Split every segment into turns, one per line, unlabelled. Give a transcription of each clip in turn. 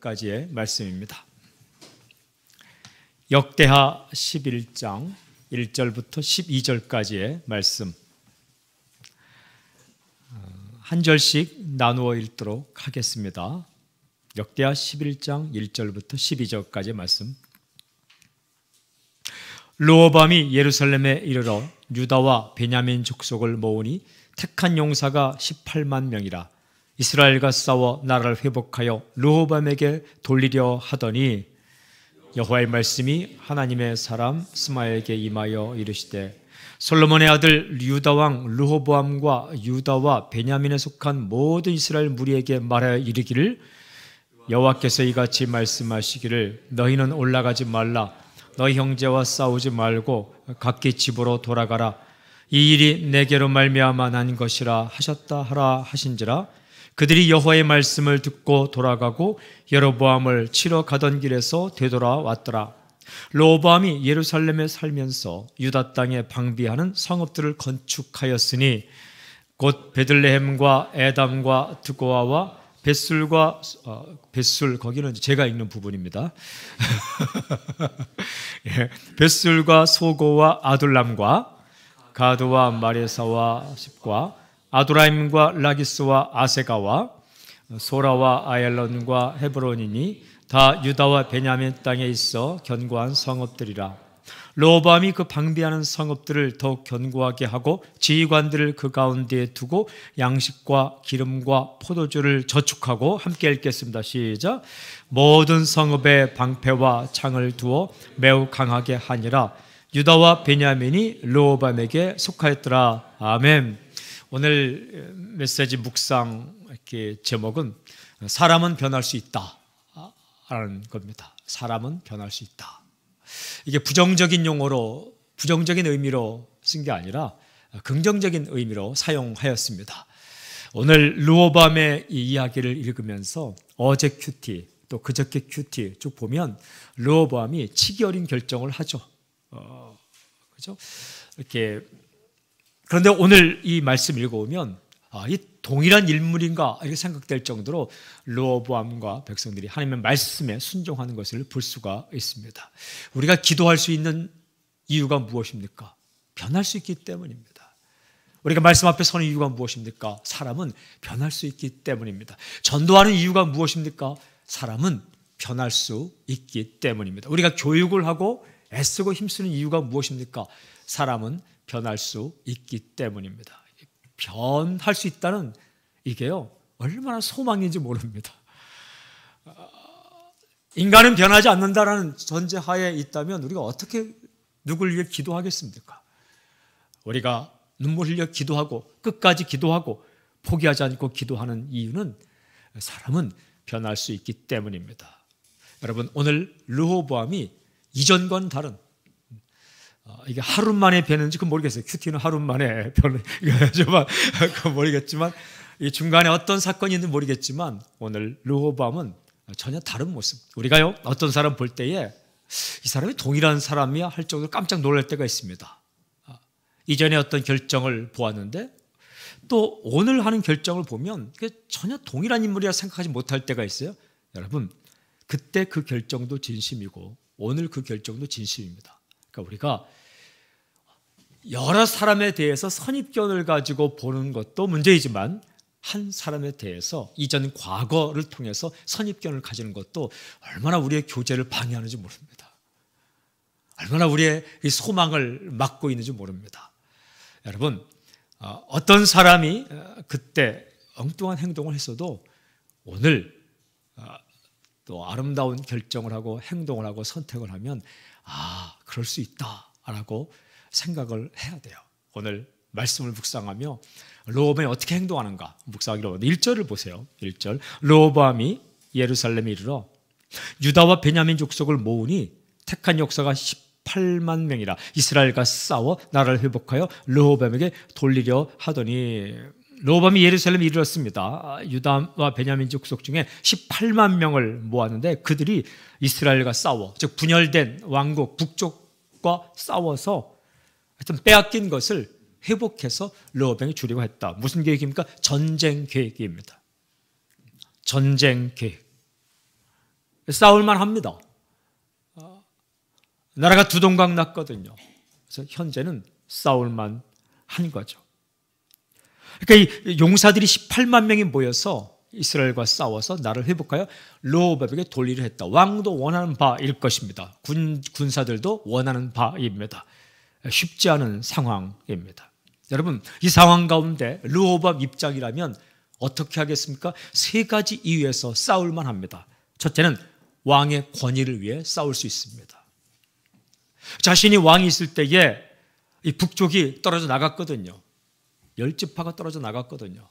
12절까지의 말씀입니다. 역대하 11장 1절부터 12절까지의 말씀 한 절씩 나누어 읽도록 하겠습니다. 역대하 11장 1절부터 12절까지의 말씀. 르호보암이 예루살렘에 이르러 유다와 베냐민 족속을 모으니 택한 용사가 18만 명이라. 이스라엘과 싸워 나라를 회복하여 르호보암에게 돌리려 하더니 여호와의 말씀이 하나님의 사람 스마야에게 임하여 이르시되 솔로몬의 아들 유다 왕 르호보암과 유다와 베냐민에 속한 모든 이스라엘 무리에게 말하여 이르기를 여호와께서 이같이 말씀하시기를 너희는 올라가지 말라. 너희 형제와 싸우지 말고 각기 집으로 돌아가라. 이 일이 내게로 말미암아 난 것이라 하셨다 하라 하신지라. 그들이 여호와의 말씀을 듣고 돌아가고 여로보암을 치러 가던 길에서 되돌아왔더라. 르호보암이 예루살렘에 살면서 유다 땅에 방비하는 성읍들을 건축하였으니 곧 베들레헴과 에담과 드고아와 벳술과 벳술, 거기는 제가 읽는 부분입니다. 예, 벳술과 소고와 아둘람과 가드와 마레사와 십과 아도라임과 라기스와 아세가와 소라와 아엘론과 헤브론이니 다 유다와 베냐민 땅에 있어 견고한 성읍들이라. 르호보암이 그 방비하는 성읍들을 더욱 견고하게 하고 지휘관들을 그 가운데에 두고 양식과 기름과 포도주를 저축하고 함께 읽겠습니다. 시작. 모든 성읍에 방패와 창을 두어 매우 강하게 하니라. 유다와 베냐민이 르호보암에게 속하였더라. 아멘. 오늘 메시지 묵상 이렇게 제목은 사람은 변할 수 있다 라는 겁니다. 사람은 변할 수 있다. 이게 부정적인 용어로, 부정적인 의미로 쓴 게 아니라 긍정적인 의미로 사용하였습니다. 오늘 르호보암의 이 이야기를 읽으면서 어제 큐티 또 그저께 큐티 쭉 보면 르호보암이 치기 어린 결정을 하죠. 그죠? 이렇게. 그런데 오늘 이 말씀 읽어보면 이 동일한 인물인가 이렇게 생각될 정도로 르호보암과 백성들이 하나님의 말씀에 순종하는 것을 볼 수가 있습니다. 우리가 기도할 수 있는 이유가 무엇입니까? 변할 수 있기 때문입니다. 우리가 말씀 앞에 서는 이유가 무엇입니까? 사람은 변할 수 있기 때문입니다. 전도하는 이유가 무엇입니까? 사람은 변할 수 있기 때문입니다. 우리가 교육을 하고 애쓰고 힘쓰는 이유가 무엇입니까? 사람은 변할 수 있기 때문입니다. 변할 수 있다는 이게요, 얼마나 소망인지 모릅니다. 인간은 변하지 않는다라는 전제하에 있다면 우리가 어떻게 누굴 위해 기도하겠습니까? 우리가 눈물 흘려 기도하고 끝까지 기도하고 포기하지 않고 기도하는 이유는 사람은 변할 수 있기 때문입니다. 여러분, 오늘 르호보암이 이전과는 다른, 이게 하루 만에 변했는지 그건 모르겠어요. 큐티는 하루 만에 변하지만 그건 모르겠지만 이 중간에 어떤 사건이 있는지 모르겠지만 오늘 르호보암은 전혀 다른 모습. 우리가요, 어떤 사람 볼 때에 이 사람이 동일한 사람이야 할 정도로 깜짝 놀랄 때가 있습니다. 이전에 어떤 결정을 보았는데 또 오늘 하는 결정을 보면 전혀 동일한 인물이라 생각하지 못할 때가 있어요. 여러분, 그때 그 결정도 진심이고 오늘 그 결정도 진심입니다. 그러니까 우리가 여러 사람에 대해서 선입견을 가지고 보는 것도 문제이지만 한 사람에 대해서 이전 과거를 통해서 선입견을 가지는 것도 얼마나 우리의 교제를 방해하는지 모릅니다. 얼마나 우리의 이 소망을 막고 있는지 모릅니다. 여러분, 어떤 사람이 그때 엉뚱한 행동을 했어도 오늘 또 아름다운 결정을 하고 행동을 하고 선택을 하면 그럴 수 있다라고 생각을 해야 돼요. 오늘 말씀을 묵상하며 르호보암이 어떻게 행동하는가 묵상하기로 1절을 보세요. 1절. 르호보암이 예루살렘에 이르러 유다와 베냐민 족속을 모으니 택한 용사가 18만 명이라. 이스라엘과 싸워 나라를 회복하여 르호보암에게 돌리려 하더니. 르호보암이 예루살렘에 이르렀습니다. 유다와 베냐민 족속 중에 18만 명을 모았는데 그들이 이스라엘과 싸워, 즉 분열된 왕국 북쪽과 싸워서 하여튼 빼앗긴 것을 회복해서 르호보암이 주려고 했다. 무슨 계획입니까? 전쟁 계획입니다. 전쟁 계획. 싸울만 합니다. 나라가 두동강 났거든요. 그래서 현재는 싸울만 한 거죠. 그러니까 이 용사들이 18만 명이 모여서 이스라엘과 싸워서 나라를 회복하여 르호보암에게 돌리려 했다. 왕도 원하는 바일 것입니다. 군사들도 원하는 바입니다. 쉽지 않은 상황입니다. 여러분, 이 상황 가운데 르호보암 입장이라면 어떻게 하겠습니까? 세 가지 이유에서 싸울만 합니다. 첫째는 왕의 권위를 위해 싸울 수 있습니다. 자신이 왕이 있을 때에 이 북쪽이 떨어져 나갔거든요. 10지파가 떨어져 나갔거든요.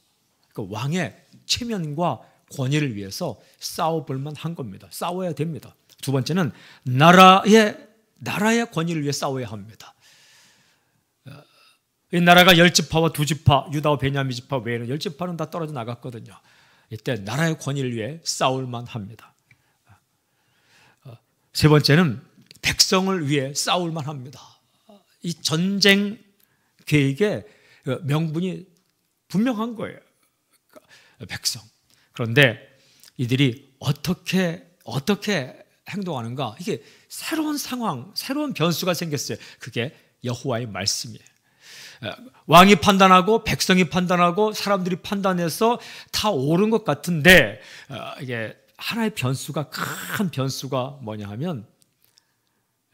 그러니까 왕의 체면과 권위를 위해서 싸워볼 만한 겁니다. 싸워야 됩니다. 두 번째는 나라의 권위를 위해 싸워야 합니다. 이 나라가 10지파와 2지파, 유다와 베냐민 지파 외에는 10지파는 다 떨어져 나갔거든요. 이때 나라의 권위를 위해 싸울 만합니다. 세 번째는 백성을 위해 싸울 만합니다. 이 전쟁 계획에 명분이 분명한 거예요. 백성. 그런데 이들이 어떻게 행동하는가? 이게 새로운 상황, 새로운 변수가 생겼어요. 그게 여호와의 말씀이에요. 왕이 판단하고 백성이 판단하고 사람들이 판단해서 다 옳은 것 같은데 이게 하나의 변수가, 큰 변수가 뭐냐 하면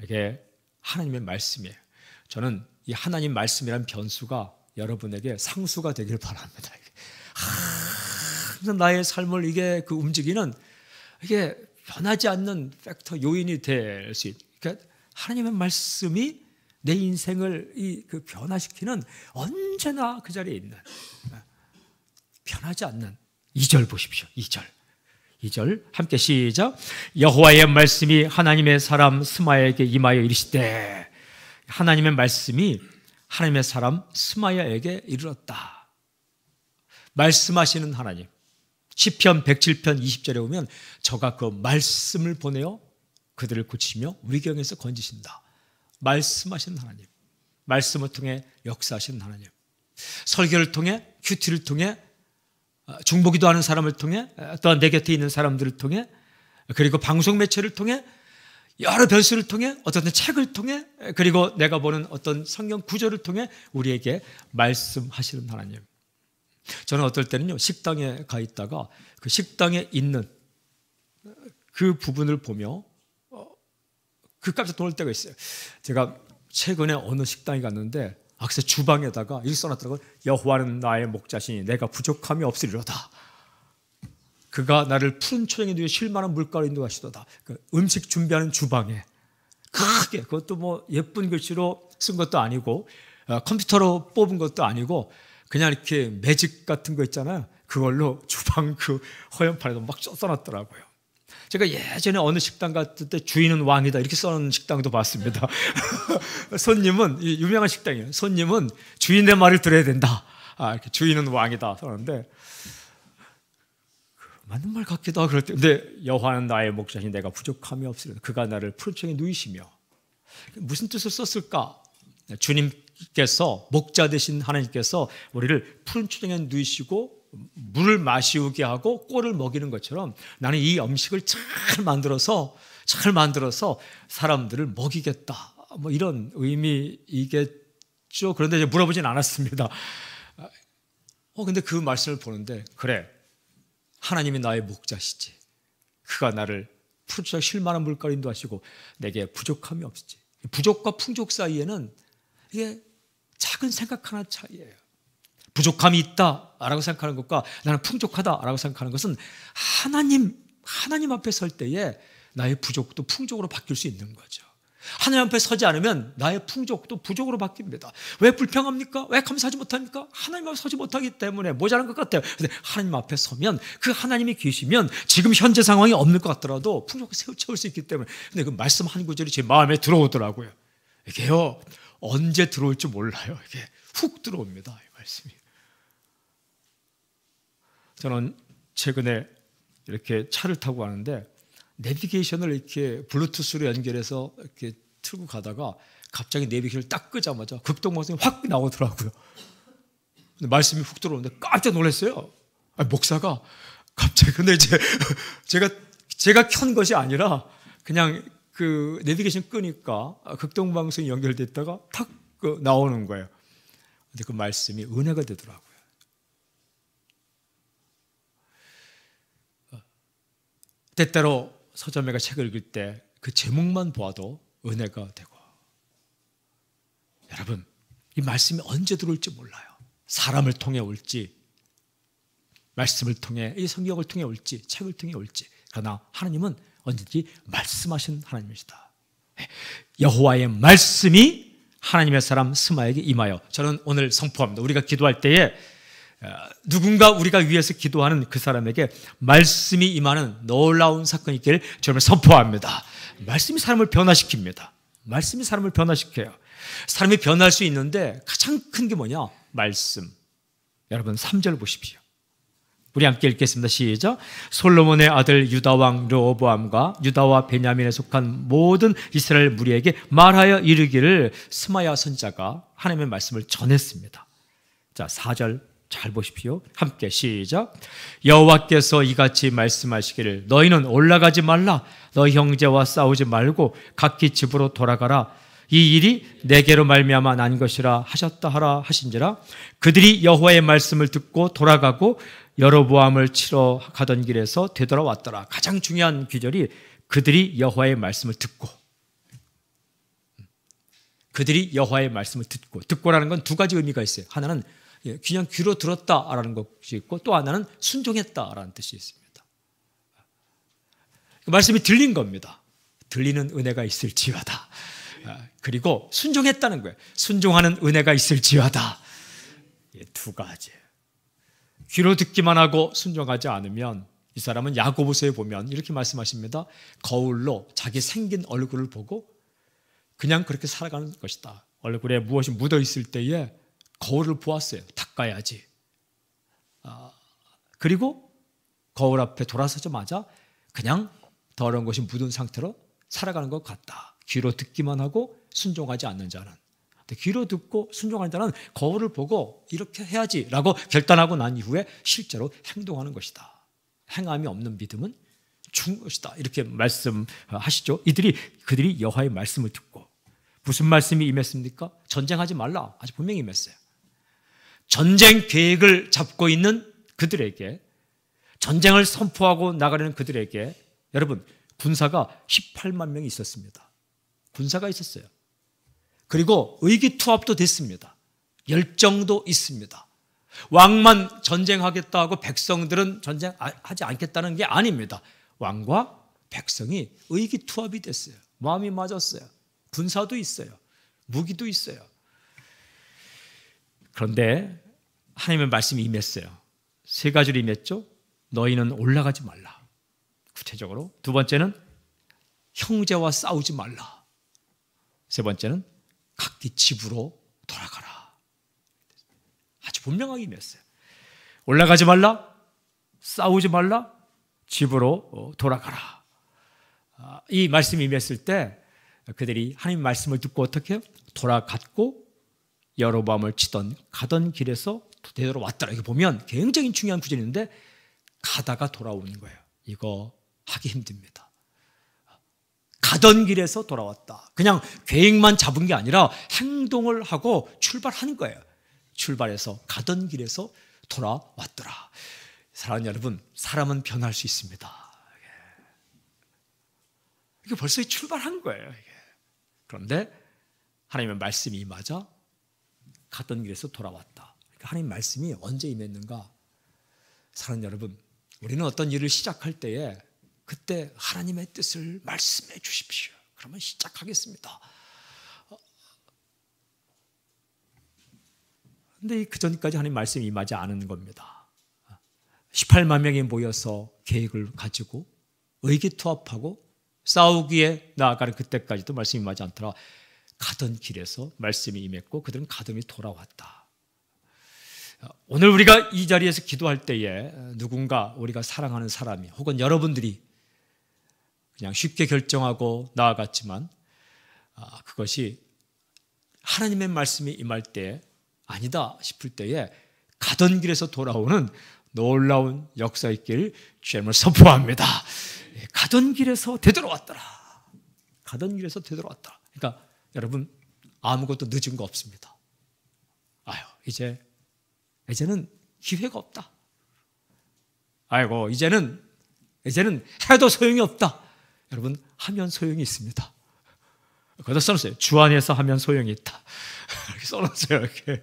이게 하나님의 말씀이에요. 저는 이 하나님 말씀이라는 변수가 여러분에게 상수가 되길 바랍니다. 항상 나의 삶을 이게 움직이는, 이게 변하지 않는 팩터, 요인이 될 수 있다. 그러니까 하나님의 말씀이 내 인생을 변화시키는, 언제나 그 자리에 있는, 변하지 않는 2절 보십시오. 2절 함께 시작. 여호와의 말씀이 하나님의 사람 스마야에게 임하여 이르시되, 하나님의 말씀이 하나님의 사람 스마야에게 이르렀다. 말씀하시는 하나님. 시편 107편 20절에 보면 저가 그 말씀을 보내어 그들을 고치며 위경에서 건지신다. 말씀하시는 하나님. 말씀을 통해 역사하시는 하나님. 설교를 통해, 큐티를 통해, 중보기도 하는 사람을 통해, 또한 내 곁에 있는 사람들을 통해, 그리고 방송 매체를 통해, 여러 변수를 통해, 어떤 책을 통해, 그리고 내가 보는 어떤 성경 구절을 통해 우리에게 말씀하시는 하나님. 저는 어떨 때는요, 식당에 가 있다가 그 식당에 있는 그 부분을 보며 깜짝 놀랄 때가 있어요. 제가 최근에 어느 식당에 갔는데 그래서 주방에다가 이렇게 써놨더라고요. 여호와는 나의 목자시니 내가 부족함이 없으리로다. 그가 나를 푸른 초장에 누워 쉴 만한 물가로 인도하시도다. 그 음식 준비하는 주방에 크게, 그것도 뭐 예쁜 글씨로 쓴 것도 아니고 컴퓨터로 뽑은 것도 아니고 그냥 이렇게 매직 같은 거 있잖아요. 그걸로 주방 그 허연판에도 막 써놨더라고요. 제가 예전에 어느 식당 갔을 때 주인은 왕이다 이렇게 써놓은 식당도 봤습니다. 손님은, 유명한 식당이에요. 손님은 주인의 말을 들어야 된다. 이렇게 주인은 왕이다 썼는데 맞는 말 같기도 하고 그럴 때, 근데 여호와는 나의 목자시니 내가 부족함이 없으리라. 그가 나를 푸른 초장에 누이시며. 무슨 뜻을 썼을까? 주님께서, 목자 되신 하나님께서 우리를 푸른 초장에 누이시고 물을 마시우게 하고 꼴을 먹이는 것처럼 나는 이 음식을 잘 만들어서 사람들을 먹이겠다. 뭐 이런 의미이겠죠. 그런데 이제 물어보진 않았습니다. 근데 그 말씀을 보는데, 그래, 하나님이 나의 목자시지. 그가 나를 푸른 초장에 쉴 만한 물가로 인도하시고 내게 부족함이 없지. 부족과 풍족 사이에는 이게 작은 생각 하나 차이예요. 부족함이 있다라고 생각하는 것과 나는 풍족하다라고 생각하는 것은 하나님 앞에 설 때에 나의 부족도 풍족으로 바뀔 수 있는 거죠. 하나님 앞에 서지 않으면 나의 풍족도 부족으로 바뀝니다. 왜 불평합니까? 왜 감사하지 못합니까? 하나님 앞에 서지 못하기 때문에 모자란 것 같아요. 근데 하나님 앞에 서면, 그 하나님이 계시면 지금 현재 상황이 없는 것 같더라도 풍족을 채울 수 있기 때문에. 근데 그 말씀 한 구절이 제 마음에 들어오더라고요. 이게요, 언제 들어올지 몰라요. 이게 훅 들어옵니다, 이 말씀이. 저는 최근에 이렇게 차를 타고 가는데 내비게이션을 이렇게 블루투스로 연결해서 이렇게 틀고 가다가 갑자기 내비게이션을 딱 끄자마자 극동방송이 확 나오더라고요. 근데 말씀이 훅 들어오는데 깜짝 놀랐어요. 목사가 갑자기, 근데 이제 제가 제가 켠 것이 아니라 그냥 그 내비게이션 끄니까 극동방송이 연결됐다가 탁 나오는 거예요. 근데 그 말씀이 은혜가 되더라고요. 때때로 서점에가 책을 읽을 때 그 제목만 보아도 은혜가 되고, 여러분, 이 말씀이 언제 들어올지 몰라요. 사람을 통해 올지, 말씀을 통해, 이 성경을 통해 올지, 책을 통해 올지. 그러나 하나님은 언제든지 말씀하신 하나님이시다. 여호와의 말씀이 하나님의 사람 스마에게 임하여, 저는 오늘 선포합니다. 우리가 기도할 때에 누군가 우리가 위해서 기도하는 그 사람에게 말씀이 임하는 놀라운 사건이 있기를 저는 선포합니다. 말씀이 사람을 변화시킵니다. 말씀이 사람을 변화시켜요. 사람이 변할 수 있는데 가장 큰 게 뭐냐? 말씀. 여러분 3절 보십시오. 우리 함께 읽겠습니다. 시작. 솔로몬의 아들 유다왕 르호보암과 유다와 베냐민에 속한 모든 이스라엘 무리에게 말하여 이르기를, 스마야 선지자가 하나님의 말씀을 전했습니다. 자, 4절 잘 보십시오. 함께 시작. 여호와께서 이같이 말씀하시기를, 너희는 올라가지 말라. 너희 형제와 싸우지 말고 각기 집으로 돌아가라. 이 일이 내게로 말미암아 난 것이라 하셨다 하라 하신지라. 그들이 여호와의 말씀을 듣고 돌아가고 여로보암을 치러 가던 길에서 되돌아왔더라. 가장 중요한 귀절이 그들이 여호와의 말씀을 듣고, 그들이 여호와의 말씀을 듣고라는 건 두 가지 의미가 있어요. 하나는 그냥 귀로 들었다라는 것이 있고, 또 하나는 순종했다라는 뜻이 있습니다. 그 말씀이 들린 겁니다. 들리는 은혜가 있을지어다. 그리고 순종했다는 거예요. 순종하는 은혜가 있을지어다. 두 가지. 귀로 듣기만 하고 순종하지 않으면 이 사람은 야고보서에 보면 이렇게 말씀하십니다. 거울로 자기 생긴 얼굴을 보고 그냥 그렇게 살아가는 것이다. 얼굴에 무엇이 묻어 있을 때에 거울을 보았어요. 닦아야지. 그리고 거울 앞에 돌아서자마자 그냥 더러운 것이 묻은 상태로 살아가는 것 같다. 귀로 듣기만 하고 순종하지 않는 자는, 귀로 듣고 순종하는 자는 거울을 보고 이렇게 해야지라고 결단하고 난 이후에 실제로 행동하는 것이다. 행함이 없는 믿음은 죽은 것이다. 이렇게 말씀하시죠. 그들이 여호와의 말씀을 듣고, 무슨 말씀이 임했습니까? 전쟁하지 말라. 아주 분명히 임했어요. 전쟁 계획을 잡고 있는 그들에게, 전쟁을 선포하고 나가려는 그들에게, 여러분, 군사가 18만 명이 있었습니다. 군사가 있었어요. 그리고 의기투합도 됐습니다. 열정도 있습니다. 왕만 전쟁하겠다 하고 백성들은 전쟁하지 않겠다는 게 아닙니다. 왕과 백성이 의기투합이 됐어요. 마음이 맞았어요. 군사도 있어요. 무기도 있어요. 그런데 하나님의 말씀이 임했어요. 세 가지로 임했죠. 너희는 올라가지 말라. 구체적으로. 두 번째는 형제와 싸우지 말라. 세 번째는 각기 집으로 돌아가라. 아주 분명하게 임했어요. 올라가지 말라, 싸우지 말라, 집으로 돌아가라. 이 말씀이 임했을 때 그들이 하나님 말씀을 듣고 어떻게 해요? 돌아갔고 여로보암을 가던 길에서 되돌아왔더라. 이거 보면 굉장히 중요한 구절인데, 가다가 돌아오는 거예요. 이거 하기 힘듭니다. 가던 길에서 돌아왔다. 그냥 계획만 잡은 게 아니라 행동을 하고 출발하는 거예요. 출발해서 가던 길에서 돌아왔더라. 사랑하는 여러분, 사람은 변할 수 있습니다. 이게 벌써 출발한 거예요. 그런데 하나님의 말씀이 임하자 가던 길에서 돌아왔다. 하나님의 말씀이 언제 임했는가? 사랑하는 여러분, 우리는 어떤 일을 시작할 때에 그때 하나님의 뜻을 말씀해 주십시오. 그러면 시작하겠습니다. 그런데 그 전까지 하나님 말씀이 임하지 않은 겁니다. 18만 명이 모여서 계획을 가지고 의기투합하고 싸우기에 나아가는 그때까지도 말씀이 임하지 않더라. 가던 길에서 말씀이 임했고 그들은 가더니 돌아왔다. 오늘 우리가 이 자리에서 기도할 때에 누군가 우리가 사랑하는 사람이, 혹은 여러분들이 그냥 쉽게 결정하고 나아갔지만 그것이 하나님의 말씀이 임할 때 아니다 싶을 때에 가던 길에서 돌아오는 놀라운 역사의 길 주님을 선포합니다. 가던 길에서 되돌아왔더라. 가던 길에서 되돌아왔더라. 그러니까 여러분, 아무것도 늦은 거 없습니다. 아유, 이제는 기회가 없다. 아이고, 이제는 해도 소용이 없다. 여러분, 하면 소용이 있습니다. 거기다 써놓으세요. 주 안에서 하면 소용이 있다. 이렇게 써놓으세요. 이렇게.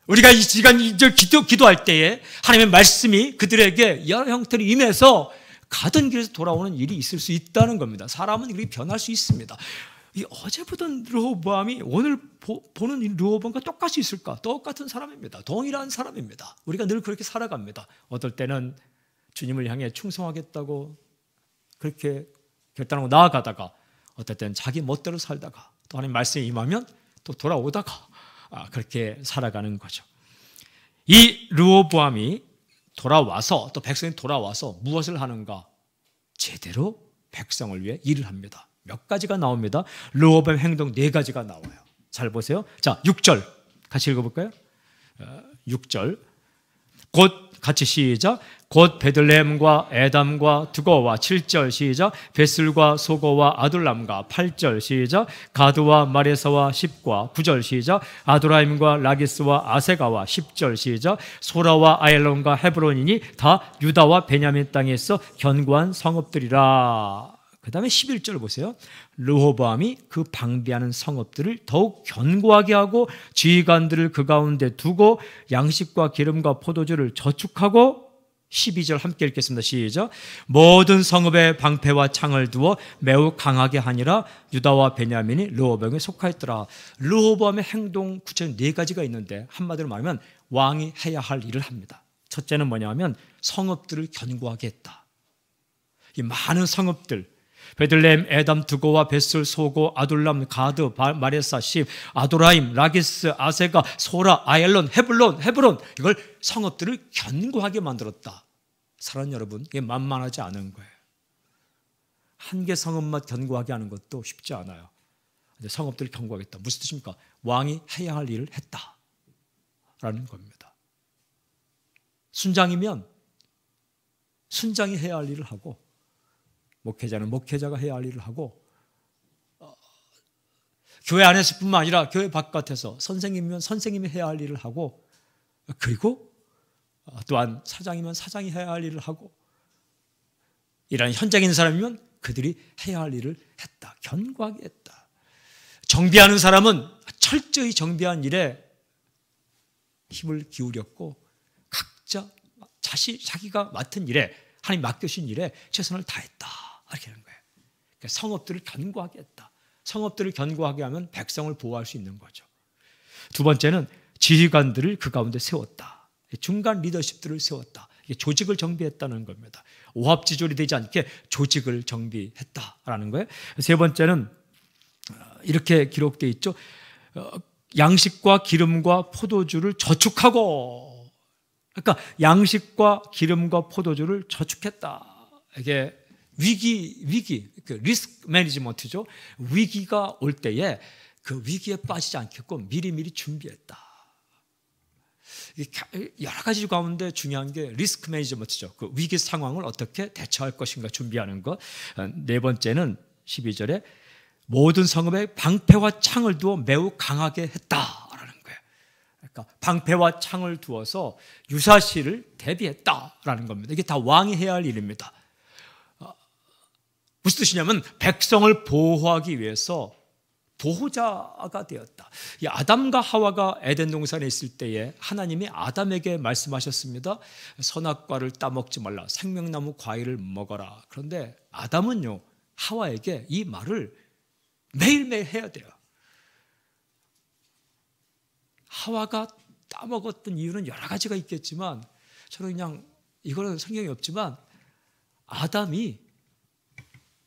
우리가 이 시간 기도할 때에 하나님의 말씀이 그들에게 여러 형태로 임해서 가던 길에서 돌아오는 일이 있을 수 있다는 겁니다. 사람은 그렇게 변할 수 있습니다. 이 어제 보던 르호보암이 오늘 보는 이 르호보암과 똑같이 있을까? 똑같은 사람입니다. 동일한 사람입니다. 우리가 늘 그렇게 살아갑니다. 어떨 때는 주님을 향해 충성하겠다고 그렇게 결단하고 나아가다가 어떨 때는 자기 멋대로 살다가 또 하나님 말씀에 임하면 또 돌아오다가 그렇게 살아가는 거죠. 이 르호보암이 돌아와서 또 백성이 돌아와서 무엇을 하는가? 제대로 백성을 위해 일을 합니다. 몇 가지가 나옵니다. 르호보암 행동 4가지가 나와요. 잘 보세요. 자, 6절 같이 읽어볼까요? 6절 곧 같이 시작. 곧 베들레헴과 에담과 두거와 7절 시작. 베슬과 소거와 아둘람과 8절 시작. 가드와 마레사와 10과 9절 시작. 아도라임과 라기스와 아세가와 10절 시작. 소라와 아엘론과 헤브론이니 다 유다와 베냐민 땅에 있어 견고한 성읍들이라. 그 다음에 11절 보세요. 르호보암이 그 방비하는 성읍들을 더욱 견고하게 하고 지휘관들을 그 가운데 두고 양식과 기름과 포도주를 저축하고 12절 함께 읽겠습니다. 시작. 모든 성읍에 방패와 창을 두어 매우 강하게 하니라. 유다와 베냐민이 르호보암에 속하였더라. 르호보암의 행동 구체적인 4가지가 있는데 한마디로 말하면 왕이 해야 할 일을 합니다. 첫째는 뭐냐면 성읍들을 견고하게 했다. 이 많은 성읍들 베들레헴, 에담, 두고와 베슬, 소고, 아둘람, 가드, 마레사, 십, 아도라임, 라기스, 아세가, 소라, 아엘론, 헤브론 이걸 성읍들을 견고하게 만들었다. 사랑하는 여러분, 이게 만만하지 않은 거예요. 한 개 성읍만 견고하게 하는 것도 쉽지 않아요. 근데 성읍들을 견고하게 했다. 무슨 뜻입니까? 왕이 해야 할 일을 했다라는 겁니다. 순장이면 순장이 해야 할 일을 하고 목회자는 목회자가 해야 할 일을 하고 교회 안에서뿐만 아니라 교회 바깥에서 선생님이면 선생님이 해야 할 일을 하고 그리고 또한 사장이면 사장이 해야 할 일을 하고 이런 현장에 있는 사람이면 그들이 해야 할 일을 했다. 견고하게 했다. 정비하는 사람은 철저히 정비한 일에 힘을 기울였고 각자 자기가 맡은 일에 하나님 맡겨주신 일에 최선을 다했다. 이렇게 하는 거예요. 그러니까 성읍들을 견고하게 했다. 성읍들을 견고하게 하면 백성을 보호할 수 있는 거죠. 두 번째는 지휘관들을 그 가운데 세웠다. 중간 리더십들을 세웠다. 이게 조직을 정비했다는 겁니다. 오합지졸이 되지 않게 조직을 정비했다라는 거예요. 세 번째는 이렇게 기록되어 있죠. 양식과 기름과 포도주를 저축하고, 그러니까 양식과 기름과 포도주를 저축했다. 이게 위기, 그 리스크 매니지먼트죠. 위기가 올 때에 그 위기에 빠지지 않겠고 미리미리 준비했다. 여러 가지 가운데 중요한 게 리스크 매니지먼트죠. 그 위기 상황을 어떻게 대처할 것인가 준비하는 것. 네 번째는 12절에 모든 성읍에 방패와 창을 두어 매우 강하게 했다라는 거예요. 그러니까 방패와 창을 두어서 유사시를 대비했다라는 겁니다. 이게 다 왕이 해야 할 일입니다. 무슨 뜻이냐면 백성을 보호하기 위해서 보호자가 되었다. 이 아담과 하와가 에덴 동산에 있을 때에 하나님이 아담에게 말씀하셨습니다. 선악과를 따먹지 말라. 생명나무 과일을 먹어라. 그런데 아담은요, 하와에게 이 말을 매일매일 해야 돼요. 하와가 따먹었던 이유는 여러 가지가 있겠지만 저는 그냥 이거는 성경이 없지만 아담이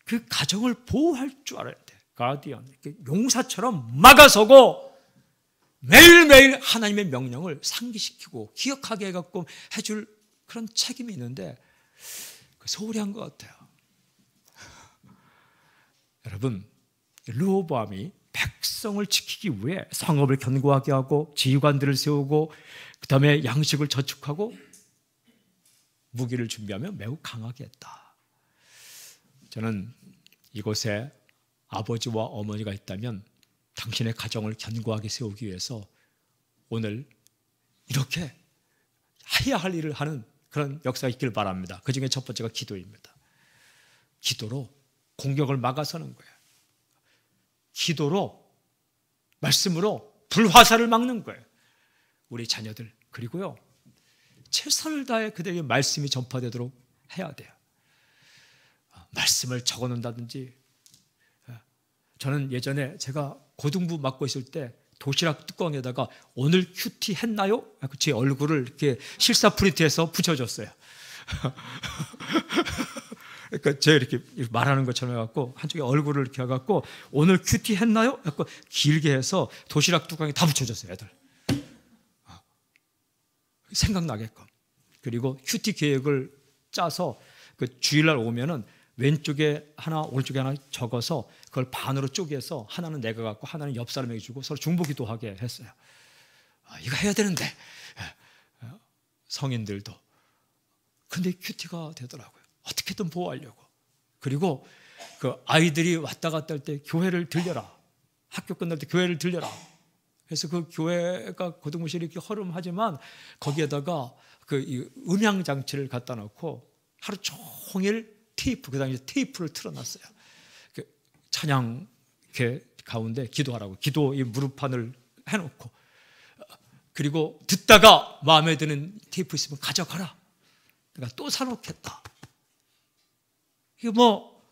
그 가정을 보호할 줄 알아야 돼. 가디언, 용사처럼 막아서고 매일매일 하나님의 명령을 상기시키고 기억하게 해갖고 해줄 그런 책임이 있는데 소홀히 한 것 같아요. 여러분, 르호보암이 백성을 지키기 위해 성읍을 견고하게 하고 지휘관들을 세우고 그 다음에 양식을 저축하고 무기를 준비하며 매우 강하게 했다. 저는 이곳에 아버지와 어머니가 있다면 당신의 가정을 견고하게 세우기 위해서 오늘 이렇게 해야 할 일을 하는 그런 역사가 있길 바랍니다. 그 중에 첫 번째가 기도입니다. 기도로 공격을 막아서는 거예요. 기도로, 말씀으로 불화살을 막는 거예요. 우리 자녀들, 그리고요, 최선을 다해 그들에게 말씀이 전파되도록 해야 돼요. 말씀을 적어 놓는다든지. 저는 예전에 제가 고등부 맡고 있을 때 도시락 뚜껑에다가 오늘 큐티 했나요? 제 얼굴을 이렇게 실사 프린트해서 붙여줬어요. 그러니까 제가 이렇게 말하는 것처럼 해갖고 한쪽에 얼굴을 이렇게 해갖고 오늘 큐티 했나요? 해갖고 길게 해서 도시락 뚜껑에 다 붙여줬어요, 애들. 생각나게끔. 그리고 큐티 계획을 짜서 그 주일날 오면은 왼쪽에 하나 오른쪽에 하나 적어서 그걸 반으로 쪼개서 하나는 내가 갖고 하나는 옆 사람에게 주고 서로 중보기도 하게 했어요. 이거 해야 되는데 성인들도. 근데 큐티가 되더라고요. 어떻게든 보호하려고. 그리고 그 아이들이 왔다 갔다 할 때 교회를 들려라. 학교 끝날 때 교회를 들려라. 그래서 그 교회가 고등부실이 이렇게 허름하지만 거기에다가 그 음향 장치를 갖다 놓고 하루 종일 테이프, 그 당시에 테이프를 틀어놨어요. 그 찬양 가운데 기도하라고. 기도 이 무릎판을 해놓고. 그리고 듣다가 마음에 드는 테이프 있으면 가져가라. 내가 또 사놓겠다. 이게 뭐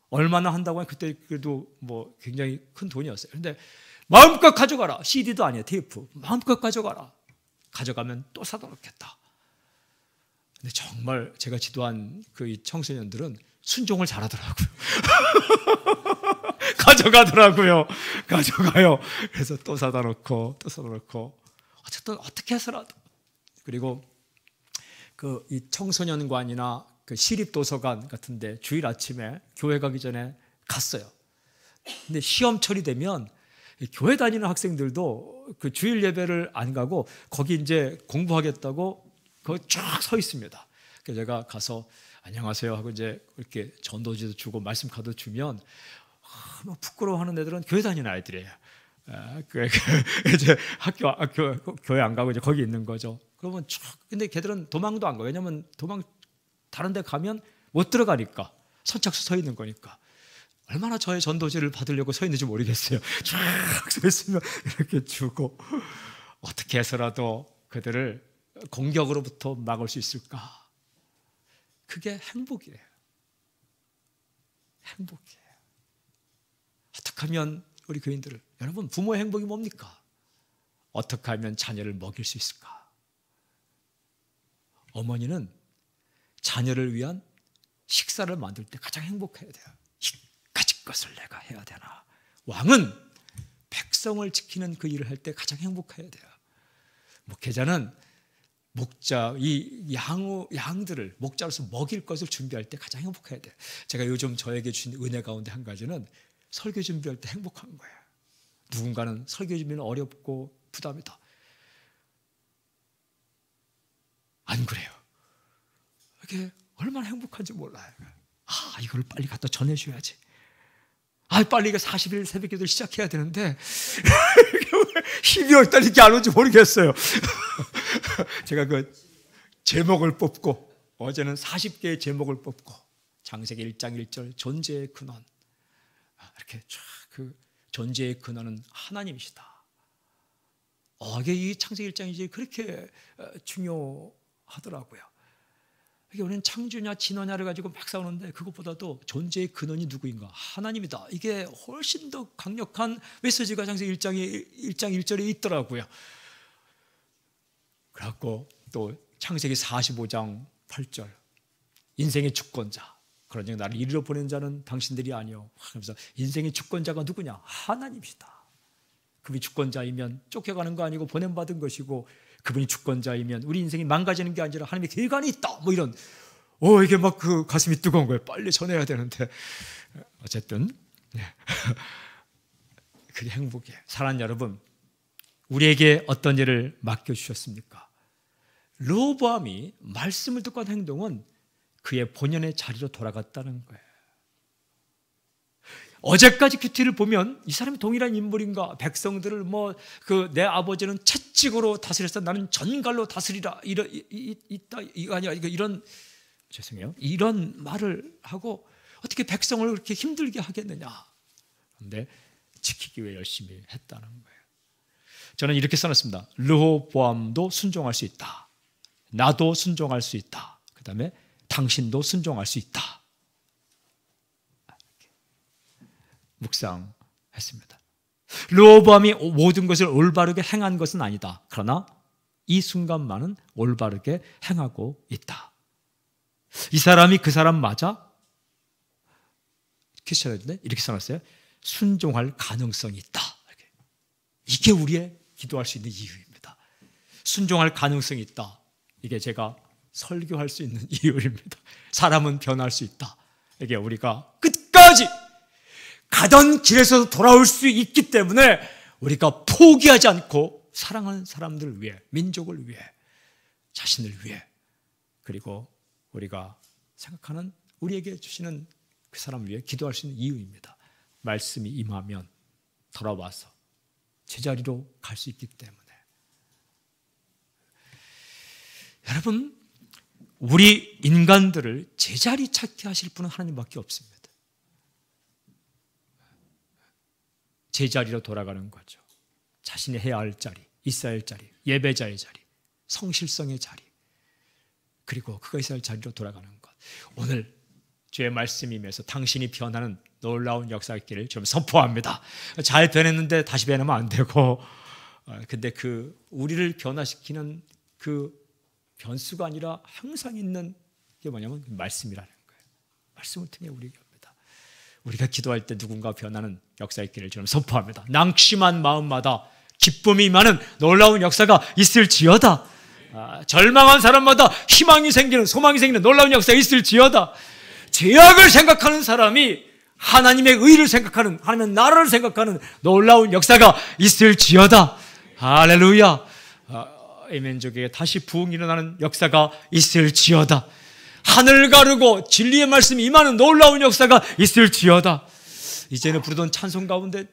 얼마나 한다고 하면 그때 그래도 뭐 굉장히 큰 돈이었어요. 근데 마음껏 가져가라. CD도 아니에요, 테이프. 마음껏 가져가라. 가져가면 또 사다 놓겠다. 근데 정말 제가 지도한 그 청소년들은 순종을 잘하더라고요. 가져가더라고요. 가져가요. 그래서 또 사다 놓고 또 사다 놓고 어쨌든 어떻게 해서라도. 그리고 그 이 청소년관이나 그 시립도서관 같은데 주일 아침에 교회 가기 전에 갔어요. 근데 시험철이 되면 교회 다니는 학생들도 그 주일 예배를 안 가고 거기 이제 공부하겠다고 거기 쫙 서 있습니다. 그래서 제가 가서 안녕하세요 하고 이제 이렇게 전도지도 주고 말씀 카드 주면 뭐 부끄러워하는 애들은 교회 다니는 아이들이에요. 이제 교회 안 가고 이제 거기 있는 거죠. 그러면 쭉 근데 걔들은 도망도 안 가. 왜냐면 다른 데 가면 못 들어가니까 선착순 서 있는 거니까. 얼마나 저의 전도지를 받으려고 서 있는지 모르겠어요. 쫙 서 있으면 이렇게 주고 어떻게 해서라도 그들을 공격으로부터 막을 수 있을까? 그게 행복이에요. 행복이에요. 어떻게 하면 우리 교인들을, 여러분 부모의 행복이 뭡니까? 어떻게 하면 자녀를 먹일 수 있을까? 어머니는 자녀를 위한 식사를 만들 때 가장 행복해야 돼요. 이까짓 것을 내가 해야 되나? 왕은 백성을 지키는 그 일을 할 때 가장 행복해야 돼요. 목회자는 목자, 이 양들을 목자로서 먹일 것을 준비할 때 가장 행복해야 돼요. 제가 요즘 저에게 주신 은혜 가운데 한 가지는 설교 준비할 때 행복한 거예요. 누군가는 설교 준비는 어렵고 부담이다. 안 그래요. 이게 얼마나 행복한지 몰라요. 이걸 빨리 갖다 전해줘야지. 빨리 이거 40일 새벽기도를 시작해야 되는데 12월 달 이렇게 안 오는지 모르겠어요. 제가 그 제목을 뽑고 어제는 40개의 제목을 뽑고 창세기 1장 1절 존재의 근원, 이렇게 쫙 그 존재의 근원은 하나님이시다. 이게 이 창세기 1장이 그렇게 중요하더라고요. 이게 우리는 창조냐 진화냐를 가지고 막 싸우는데 그것보다도 존재의 근원이 누구인가? 하나님이다. 이게 훨씬 더 강력한 메시지가 창세기 1장 1절에 있더라고요. 그래갖고 또 창세기 45장 8절 인생의 주권자, 그러니 나를 이리로 보낸 자는 당신들이 아니오. 그래서 인생의 주권자가 누구냐? 하나님이시다. 그분이 주권자이면 쫓겨가는 거 아니고 보냄받은 것이고, 그분이 주권자이면 우리 인생이 망가지는 게 아니라 하나님의 계획안이 있다. 뭐 이런, 이게 막 그 가슴이 뜨거운 거예요. 빨리 전해야 되는데. 어쨌든 그게 행복이에요. 사랑하는 여러분, 우리에게 어떤 일을 맡겨주셨습니까? 르호보암이 말씀을 듣고 한 행동은 그의 본연의 자리로 돌아갔다는 거예요. 어제까지 큐티를 보면 이 사람이 동일한 인물인가? 백성들을 내 아버지는 채찍으로 다스렸어, 나는 전갈로 다스리라, 이런 말을 하고 어떻게 백성을 그렇게 힘들게 하겠느냐? 그런데 지키기 위해 열심히 했다는 거예요. 저는 이렇게 써놨습니다. 르호보암도 순종할 수 있다. 나도 순종할 수 있다. 그 다음에 당신도 순종할 수 있다. 묵상했습니다. 르호보암이 모든 것을 올바르게 행한 것은 아니다. 그러나 이 순간만은 올바르게 행하고 있다. 이 사람이 그 사람 맞아? 이렇게 써놨어요. 순종할 가능성이 있다. 이게 우리의 기도할 수 있는 이유입니다. 순종할 가능성이 있다. 이게 제가 설교할 수 있는 이유입니다. 사람은 변할 수 있다. 이게 우리가 끝까지 가던 길에서 돌아올 수 있기 때문에 우리가 포기하지 않고 사랑하는 사람들을 위해, 민족을 위해, 자신을 위해, 그리고 우리가 생각하는 우리에게 주시는 그 사람을 위해 기도할 수 있는 이유입니다. 말씀이 임하면 돌아와서 제자리로 갈 수 있기 때문에. 여러분, 우리 인간들을 제자리 찾게 하실 분은 하나님밖에 없습니다. 제자리로 돌아가는 거죠. 자신이 해야 할 자리, 있어야 할 자리, 예배자의 자리, 성실성의 자리, 그리고 그가 있어야 할 자리로 돌아가는 것. 오늘 주의 말씀이 임해서 당신이 변하는 놀라운 역사가 있기를 좀 선포합니다. 잘 변했는데 다시 변하면 안 되고, 근데 우리를 변화시키는 그 변수가 아니라 항상 있는 게 뭐냐면 말씀이라는 거예요. 말씀을 통해 우리에게 옵니다. 우리가 기도할 때 누군가 변하는 역사 있기를 좀 선포합니다. 낙심한 마음마다 기쁨이 임하는 놀라운 역사가 있을지어다. 절망한 사람마다 희망이 생기는, 소망이 생기는 놀라운 역사가 있을지어다. 죄악을 생각하는 사람이 하나님의 의를 생각하는, 하나님의 나라를 생각하는 놀라운 역사가 있을지어다. 할렐루야. 에멘족에게 다시 부흥이 일어나는 역사가 있을지어다. 하늘 가르고 진리의 말씀이 임하는 놀라운 역사가 있을지어다. 이제는 부르던 찬송 가운데,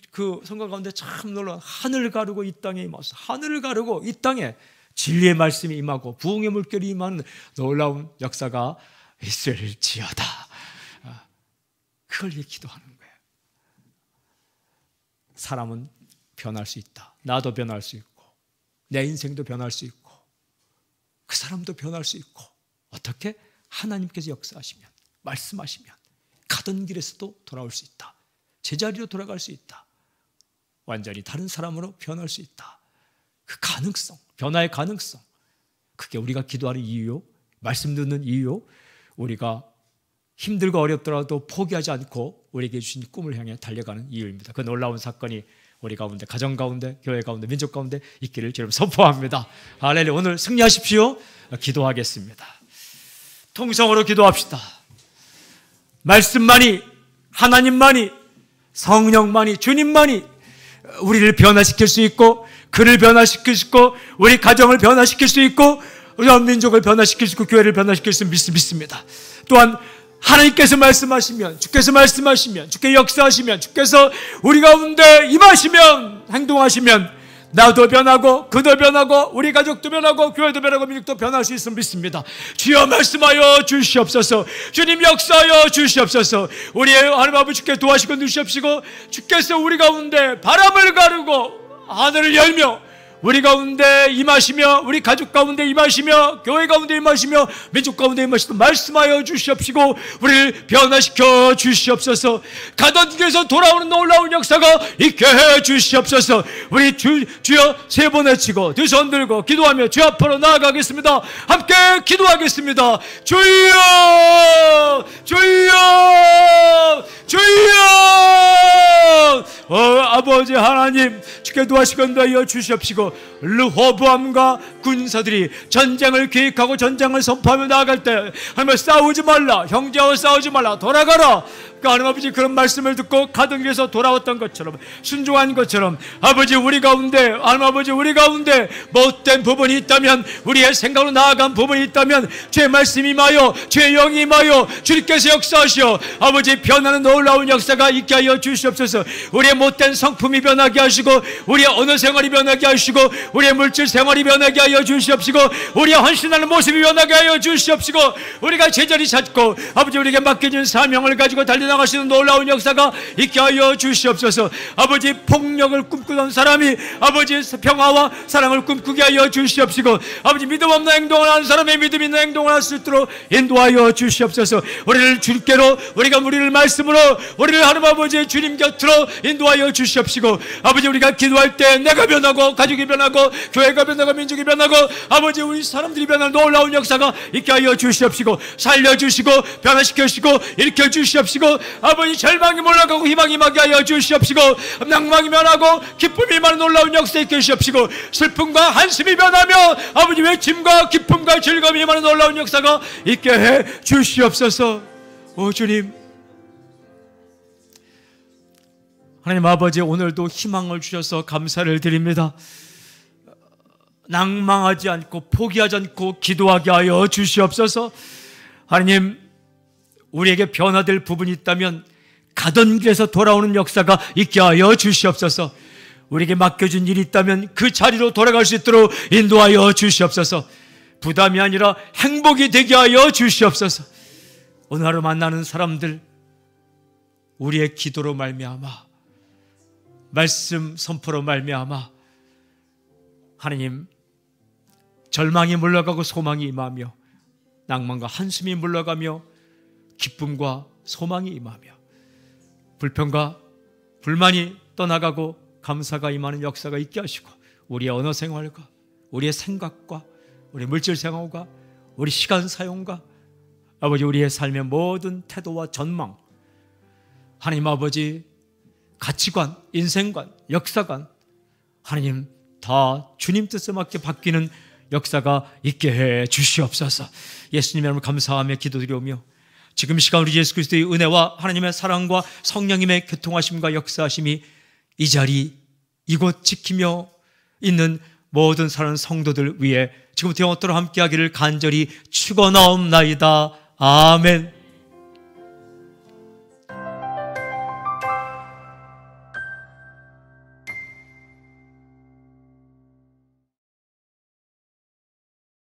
그 성가 가운데 참 놀라운, 하늘 가르고 이 땅에 임하소서. 하늘을 가르고 이 땅에 진리의 말씀이 임하고 부흥의 물결이 임하는 놀라운 역사가 있을지어다. 그걸 위해 기도하는 거예요. 사람은 변할 수 있다. 나도 변할 수 있고, 내 인생도 변할 수 있고, 그 사람도 변할 수 있고. 어떻게? 하나님께서 역사하시면, 말씀하시면 가던 길에서도 돌아올 수 있다. 제자리로 돌아갈 수 있다. 완전히 다른 사람으로 변할 수 있다. 그 가능성, 변화의 가능성, 그게 우리가 기도하는 이유요, 말씀 듣는 이유요, 우리가 힘들고 어렵더라도 포기하지 않고 우리에게 주신 꿈을 향해 달려가는 이유입니다. 그 놀라운 사건이 우리 가운데, 가정 가운데, 교회 가운데, 민족 가운데 있기를 주님 선포합니다. 할렐루야. 오늘 승리하십시오. 기도하겠습니다. 통성으로 기도합시다. 말씀만이, 하나님만이, 성령만이, 주님만이 우리를 변화시킬 수 있고, 그를 변화시킬 수 있고, 우리 가정을 변화시킬 수 있고, 우리 민족을 변화시킬 수 있고, 교회를 변화시킬 수 믿습니다. 또한 하나님께서 말씀하시면, 주께서 말씀하시면, 주께서 역사하시면, 주께서 우리 가운데 임하시면, 행동하시면 나도 변하고 그도 변하고 우리 가족도 변하고 교회도 변하고 민족도 변할 수 있음을 믿습니다. 주여 말씀하여 주시옵소서. 주님 역사하여 주시옵소서. 우리의 하나님 아버지께 도와시고 누시옵시고, 주께서 우리 가운데 바람을 가르고 하늘을 열며 우리 가운데 임하시며, 우리 가족 가운데 임하시며, 교회 가운데 임하시며, 민족 가운데 임하시며 말씀하여 주시옵시고, 우리를 변화시켜 주시옵소서. 가던 길에서 돌아오는 놀라운 역사가 있게 해 주시옵소서. 우리 주여 세 번 외치고 두 손 들고 기도하며 주 앞으로 나아가겠습니다. 함께 기도하겠습니다. 주여, 주여, 주여. 아버지 하나님, 주께 도와시건도하여 주시옵시고, 르호보암과 군사들이 전쟁을 계획하고 전쟁을 선포하며 나아갈 때 하나님 싸우지 말라, 형제와 싸우지 말라, 돌아가라. 하나님 아버지 그런 말씀을 듣고 가던 길에서 돌아왔던 것처럼, 순종한 것처럼 아버지 우리 가운데, 하나님 아버지 우리 가운데 못된 부분이 있다면, 우리의 생각으로 나아간 부분이 있다면 주의 말씀이 임하여 주의 영이 임하여 주님께서 역사하시어 아버지 변하는 놀라운 역사가 있게 하여 주시옵소서. 우리의 못된 성품이 변하게 하시고, 우리의 언어 생활이 변하게 하시고, 우리의 물질 생활이 변하게 하여 주시옵시고, 우리의 헌신하는 모습이 변하게 하여 주시옵시고, 우리가 제자리 찾고 아버지 우리에게 맡겨진 사명을 가지고 달려나가시는 놀라운 역사가 있게 하여 주시옵소서. 아버지 폭력을 꿈꾸던 사람이 아버지 평화와 사랑을 꿈꾸게 하여 주시옵시고, 아버지 믿음 없는 행동을 하는 사람의 믿음 있는 행동을 할 수 있도록 인도하여 주시옵소서. 우리를 주님께로, 우리가 우리를 말씀으로, 우리를 하나님 아버지 주님 곁으로 인도하여 주시옵시고, 아버지 우리가 기도할 때 내가 변하고 가족이 변하고 교회가 변하고 민족이 변하고 아버지 우리 사람들이 변하는 놀라운 역사가 있게 하여 주시옵시고, 살려주시고 변화시켜주시고 일으켜 주시옵시고, 아버지 절망이 몰락하고 희망이 임하게 하여 주시옵시고, 낭망이 변하고 기쁨이 임하는 놀라운 역사 있게 해주시옵시고, 슬픔과 한숨이 변하며 아버지 외침과 기쁨과 즐거움이 임하는 놀라운 역사가 있게 해 주시옵소서. 오 주님, 하나님 아버지 오늘도 희망을 주셔서 감사를 드립니다. 낭망하지 않고 포기하지 않고 기도하게 하여 주시옵소서. 하나님, 우리에게 변화될 부분이 있다면 가던 길에서 돌아오는 역사가 있게 하여 주시옵소서. 우리에게 맡겨진 일이 있다면 그 자리로 돌아갈 수 있도록 인도하여 주시옵소서. 부담이 아니라 행복이 되게 하여 주시옵소서. 오늘 하루 만나는 사람들, 우리의 기도로 말미암아, 말씀 선포로 말미암아 하나님, 절망이 물러가고 소망이 임하며, 낭만과 한숨이 물러가며 기쁨과 소망이 임하며, 불평과 불만이 떠나가고 감사가 임하는 역사가 있게 하시고, 우리의 언어 생활과 우리의 생각과 우리의 물질 생활과 우리 시간 사용과 아버지 우리의 삶의 모든 태도와 전망, 하나님 아버지 가치관, 인생관, 역사관, 하나님 다 주님 뜻에 맞게 바뀌는 역사가 있게 해 주시옵소서. 예수님의 이름으로 감사하며 기도드리오며, 지금 시간 우리 예수 그리스도의 은혜와 하나님의 사랑과 성령님의 교통하심과 역사하심이 이 자리 이곳 지키며 있는 모든 사랑하는 성도들 위해 지금부터 영원토록 함께하기를 간절히 축원하옵나이다. 아멘.